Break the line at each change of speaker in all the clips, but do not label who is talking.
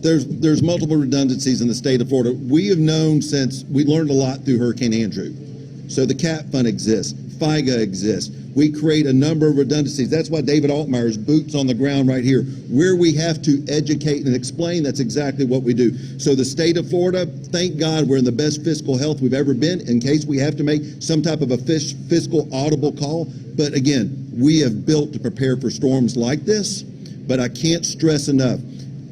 there's multiple redundancies in the state of Florida. We have known since we learned a lot through Hurricane Andrew. So the CAT fund exists, FIGA exists. We create a number of redundancies. That's why David Altmaier's boots on the ground right here, where we have to educate and explain. That's exactly what we do. So the state of Florida, thank God we're in the best fiscal health we've ever been in case we have to make some type of a fiscal audible call. But again, we have built to prepare for storms like this. But I can't stress enough,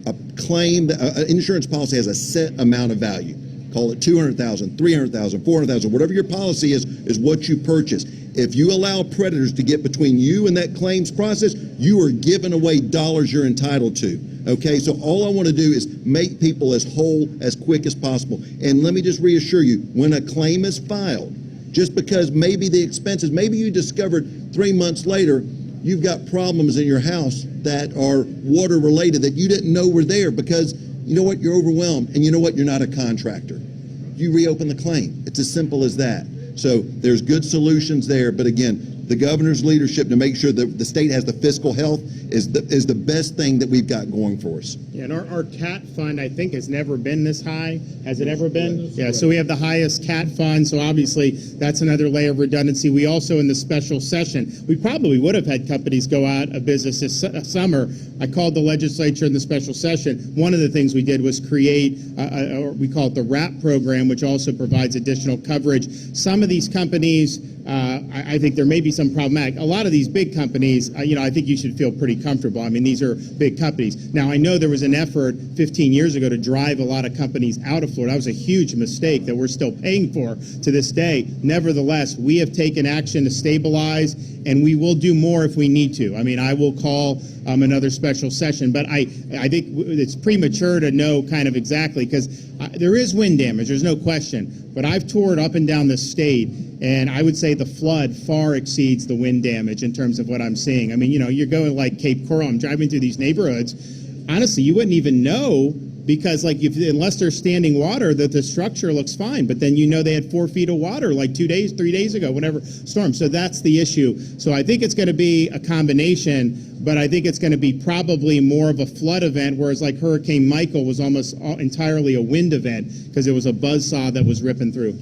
a claim, an insurance policy has a set amount of value. Call it 200,000, 300,000, 400,000, whatever your policy is what you purchase. If you allow predators to get between you and that claims process, you are giving away dollars you're entitled to. Okay, so all I want to do is make people as whole as quick as possible. And let me just reassure you, when a claim is filed, just because maybe the expenses, maybe you discovered 3 months later, you've got problems in your house that are water related that you didn't know were there because you know what, you're overwhelmed, and you know what, you're not a contractor. You reopen the claim. It's as simple as that. So there's good solutions there, but again, the governor's leadership to make sure that the state has the fiscal health is the best thing that we've got going for us.
Yeah, and our CAT fund, I think, has never been this high. Has it ever been? Yeah, so we have the highest CAT fund, so obviously that's another layer of redundancy. We also, in the special session, we probably would have had companies go out of business this summer. I called the legislature in the special session. One of the things we did was create, we call it the WRAP program, which also provides additional coverage. Some of these companies, I think there may be some problematic. A lot of these big companies, I think you should feel pretty comfortable. I mean, these are big companies. Now, I know there was an effort 15 years ago to drive a lot of companies out of Florida. That was a huge mistake that we're still paying for to this day. Nevertheless, we have taken action to stabilize, and we will do more if we need to. I mean, I will call another special session, but I think it's premature to know kind of exactly, because there is wind damage, there's no question, but I've toured up and down the state, and I would say the flood far exceeds the wind damage in terms of what I'm seeing. I mean, you're going like Cape Coral, I'm driving through these neighborhoods, honestly, you wouldn't even know, because unless there's standing water, that the structure looks fine, but then they had 4 feet of water like 3 days ago, whatever storm. So that's the issue. So I think it's going to be a combination, but I think it's going to be probably more of a flood event, whereas like Hurricane Michael was almost entirely a wind event because it was a buzzsaw that was ripping through.